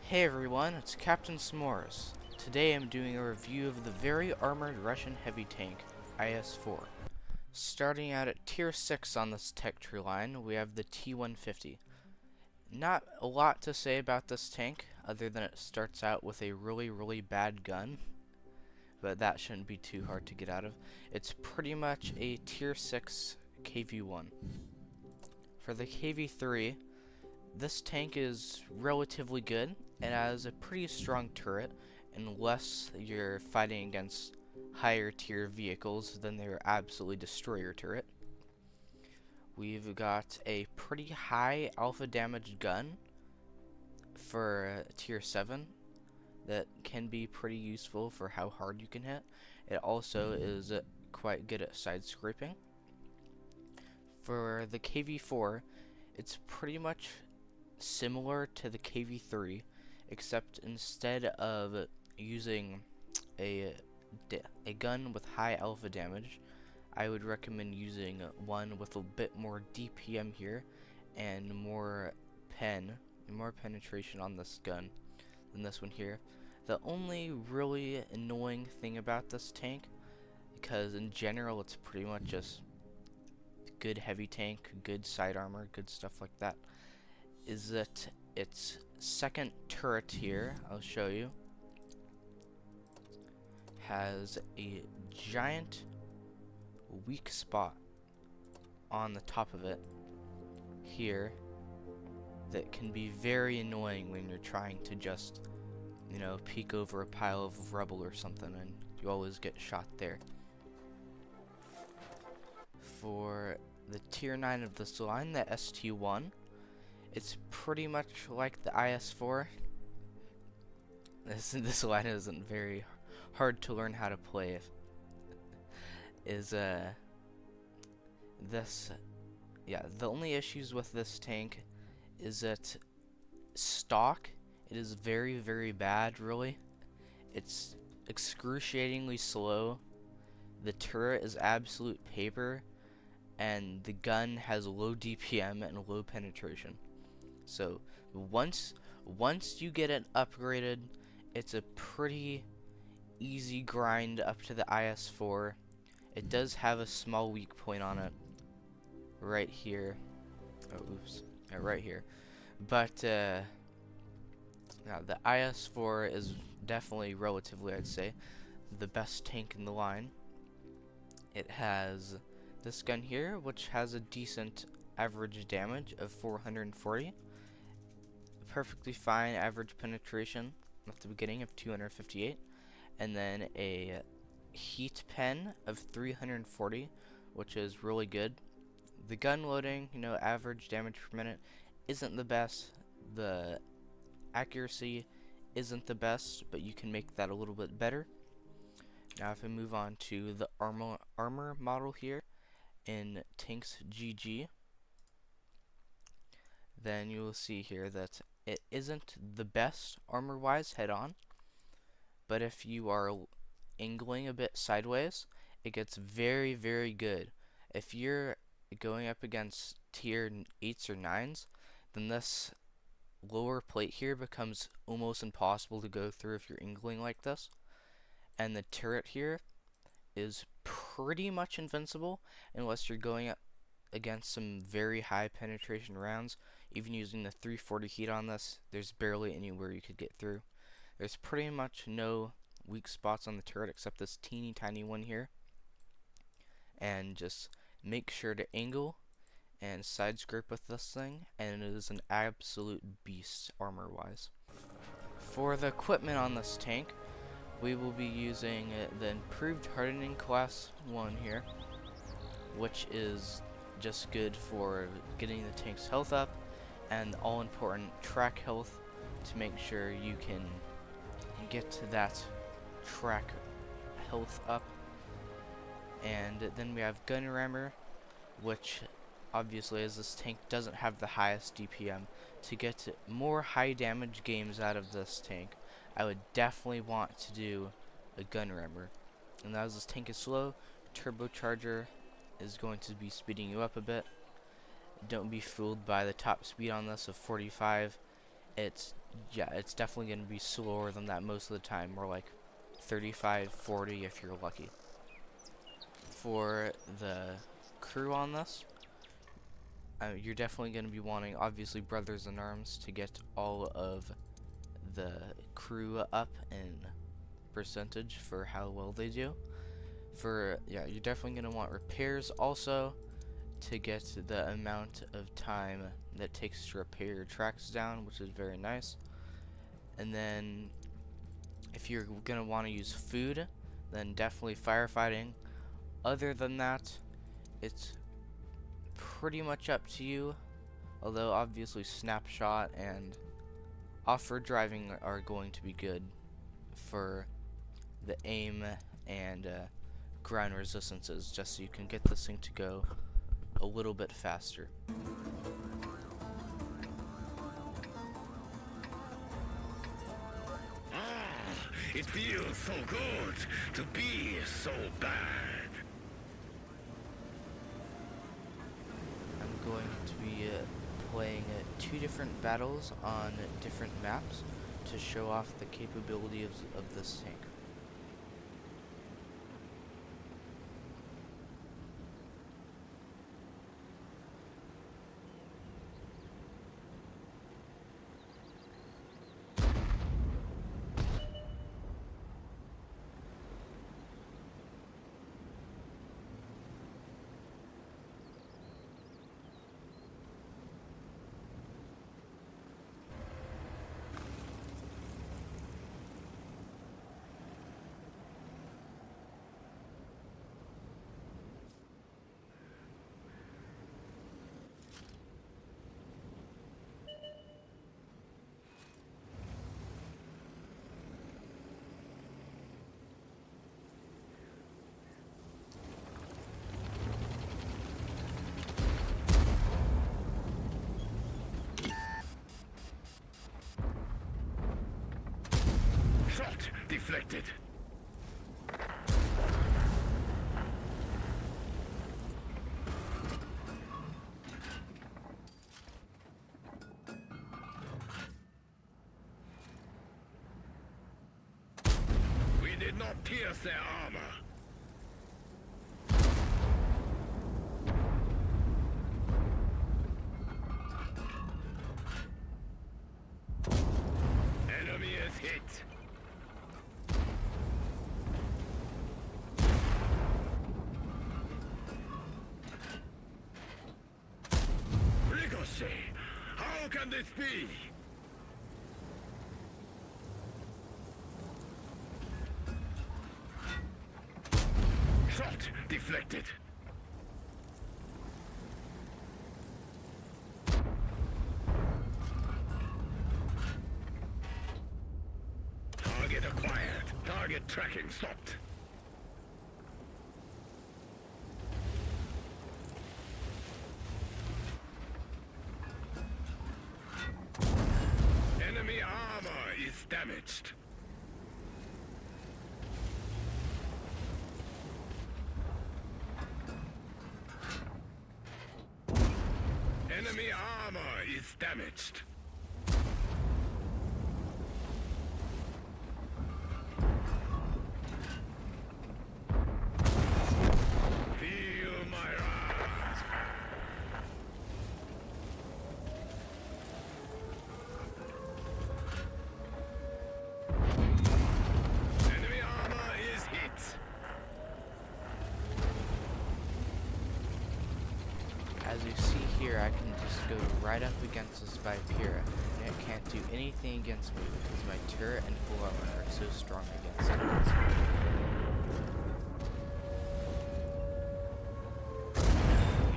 Hey everyone, it's Captain Smores. Today I'm doing a review of the very armored Russian heavy tank, IS-4. Starting out at tier 6 on this tech tree line, we have the T-150. Not a lot to say about this tank, other than it starts out with a really bad gun, but that shouldn't be too hard to get out of. It's pretty much a tier 6 KV-1. For the KV-3, this tank is relatively good. It has a pretty strong turret, unless you're fighting against higher tier vehicles, then they're absolutely destroy your turret. We've got a pretty high alpha damage gun for tier 7 that can be pretty useful for how hard you can hit. It also is quite good at side scraping. For the KV4, it's pretty much similar to the KV3, except instead of using a gun with high alpha damage, I would recommend using one with a bit more DPM here and more penetration on this gun than this one here. The only really annoying thing about this tank, because in general it's pretty much just good heavy tank, good side armor, good stuff like that, is that its second turret here, I'll show you, has a giant weak spot on the top of it here that can be very annoying when you're trying to just, peek over a pile of rubble or something, and you always get shot there. For the tier 9 of this line, the ST1, it's pretty much like the IS-4. This line isn't very hard to learn how to play. The only issues with this tank is that stock, it is very bad, really. It's excruciatingly slow. The turret is absolute paper, and the gun has low DPM and low penetration. So once you get it upgraded, it's a pretty easy grind up to the IS-4. It does have a small weak point on it right here. Oh, oops. Yeah, right here. But now the IS-4 is definitely, relatively, I'd say, the best tank in the line. It has this gun here, which has a decent average damage of 440. Perfectly fine average penetration at the beginning of 258, and then a heat pen of 340, which is really good. The gun loading, average damage per minute, isn't the best. The accuracy isn't the best, but you can make that a little bit better. Now if I move on to the armor model here in Tanks GG, then you will see here that it isn't the best armor-wise head-on, but if you are angling a bit sideways, it gets very good. If you're going up against tier 8s or 9s, then this lower plate here becomes almost impossible to go through if you're angling like this. And the turret here is pretty much invincible unless you're going up against some very high penetration rounds. Even using the 340 heat on this, there's barely anywhere you could get through. There's pretty much no weak spots on the turret except this teeny tiny one here. And just make sure to angle and side scrape with this thing, and it is an absolute beast armor wise. For the equipment on this tank, we will be using the improved hardening class 1 here, which is just good for getting the tank's health up, and all important track health to make sure you can get to that track health up. And then we have gun rammer, which obviously, as this tank doesn't have the highest DPM, to get more high damage games out of this tank, I would definitely want to do a gun rammer. And as this tank is slow, turbocharger is going to be speeding you up a bit. Don't be fooled by the top speed on this of 45. it's, yeah, it's definitely going to be slower than that most of the time, more like 35, 40 if you're lucky. For the crew on this, you're definitely going to be wanting, obviously, brothers in arms to get all of the crew up in percentage for how well they do. Yeah, you're definitely going to want repairs also to get the amount of time that it takes to repair your tracks down, which is very nice. And then if you're going to want to use food, then definitely firefighting. Other than that, it's pretty much up to you, although obviously snapshot and off-road driving are going to be good for the aim and ground resistances, just so you can get this thing to go a little bit faster. It feels so good to be so bad. I'm going to be playing 2 different battles on different maps to show off the capability of this tank. Shot deflected. We did not pierce their armor. Enemy is hit. Ricochet! How can this be? Shot deflected. Target acquired. Target tracking stopped. Enemy armor is damaged. Enemy armor is damaged. Feel my wrath. Enemy armor is hit. As you see here, I can just go right up against this Vipera, and it can't do anything against me because my turret and full armor are so strong against it.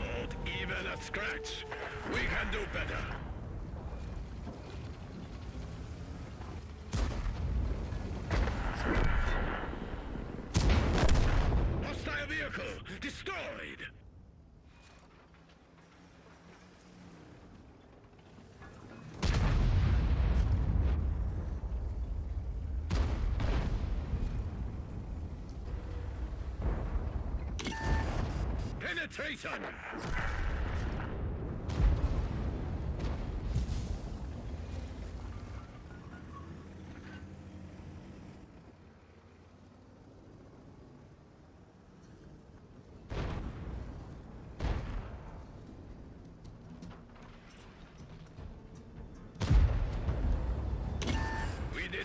Not even a scratch. We can do better. Hostile vehicle destroyed. Penetration!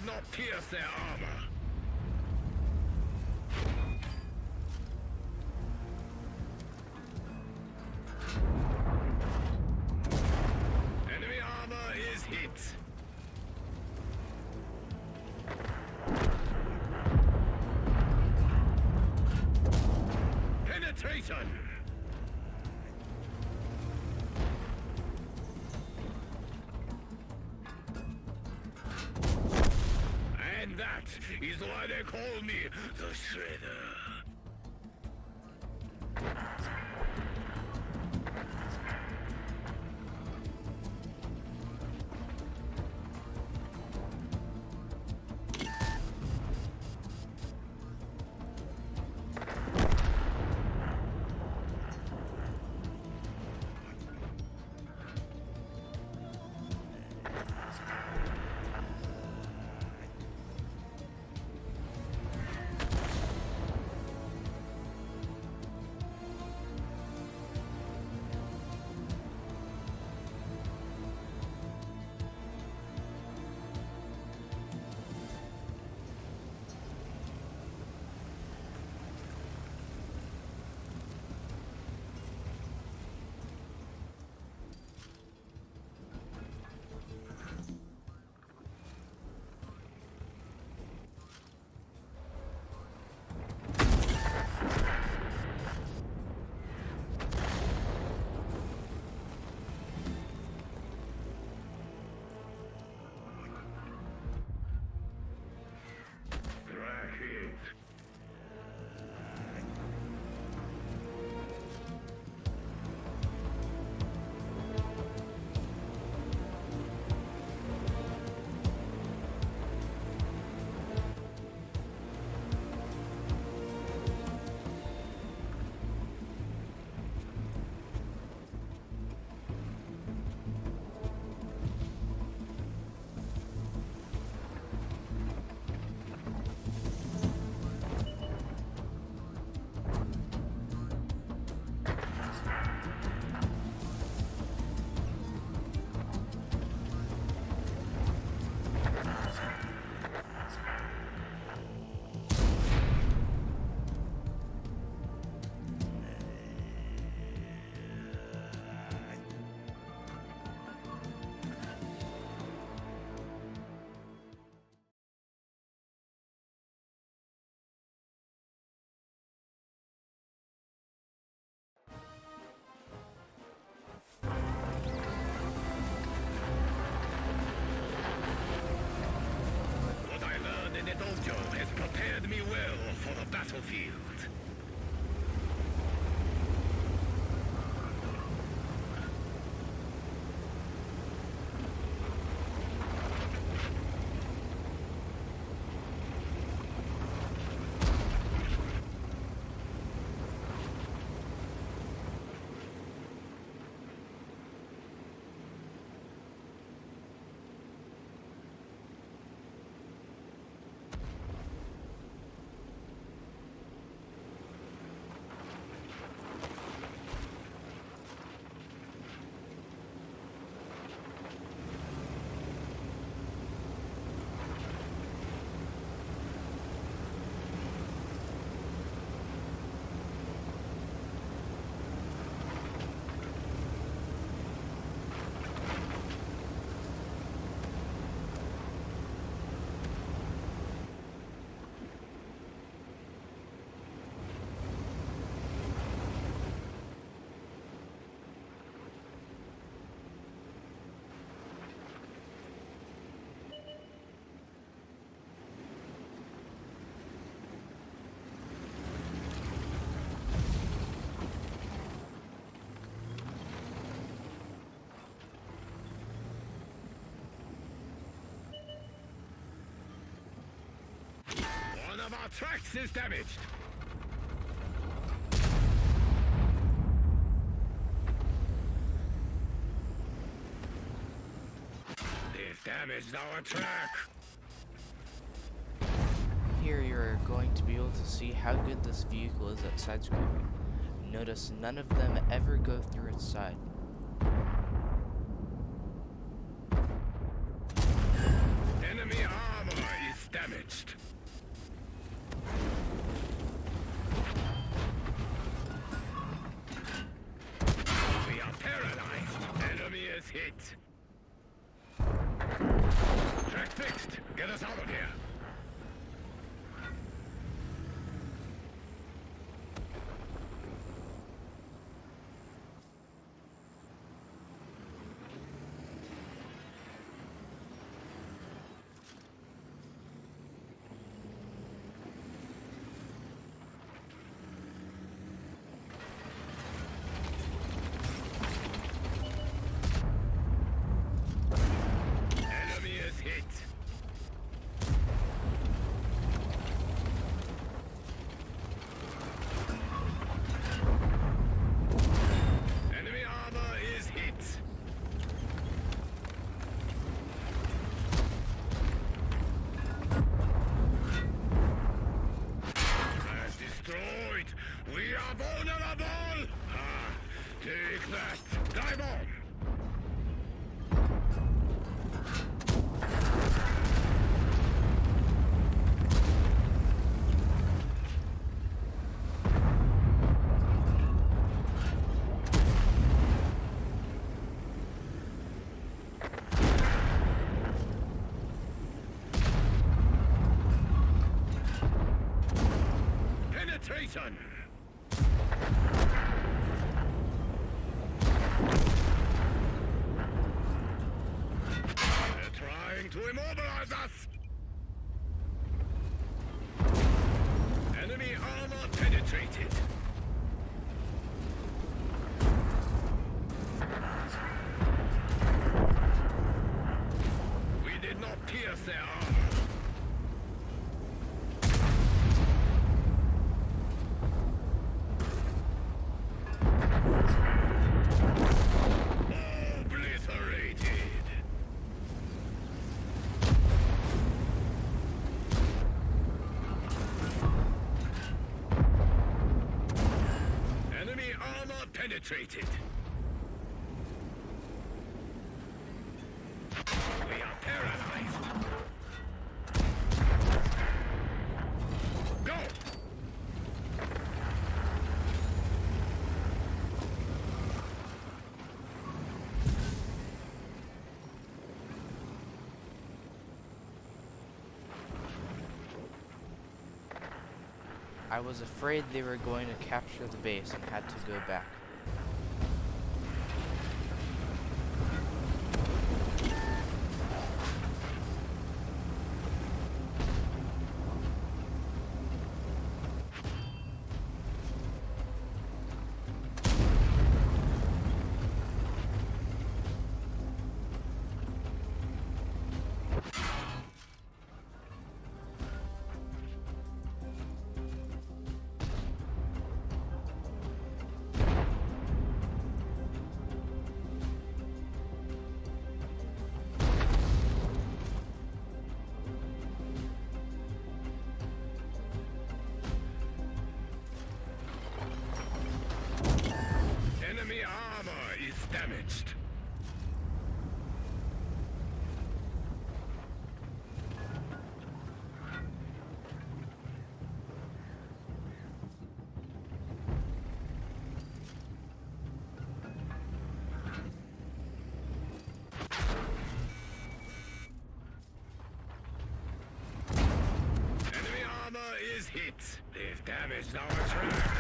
did not pierce their armor. Enemy armor is hit. Penetration! And that is why they call me the Shredder. What I learned in the dojo has prepared me well for the battlefield. One of our tracks is damaged. They've damaged our track. Here you're going to be able to see how good this vehicle is at side-scraping. Notice none of them ever go through its side. Enemy armor We are vulnerable! Ah, take that! Dive on! Penetration! They're trying to immobilize us! Enemy armor penetrated. We did not pierce their armor. Obliterated. Enemy armor penetrated. We are paralyzed. Go! I was afraid they were going to capture the base and had to go back. Enemy armor is damaged. Enemy armor is hit. They've damaged our track.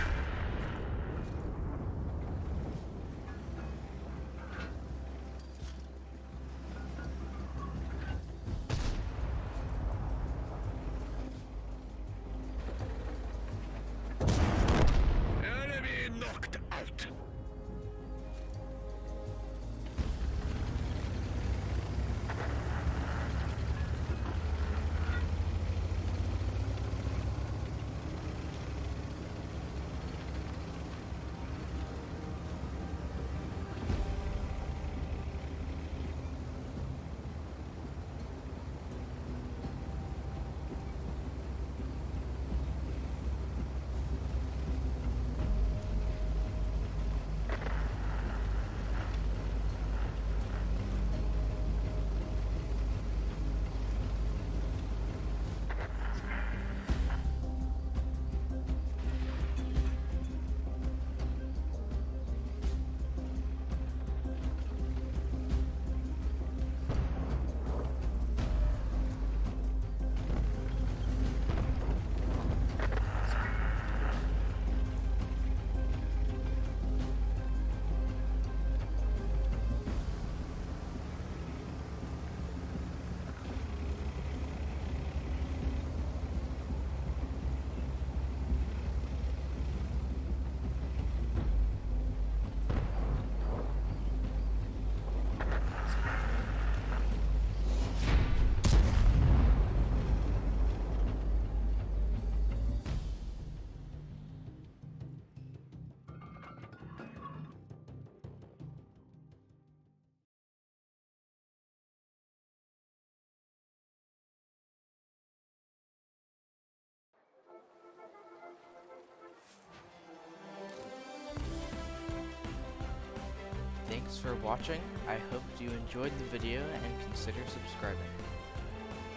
Enemy knocked out. Thanks for watching. I hope you enjoyed the video and consider subscribing.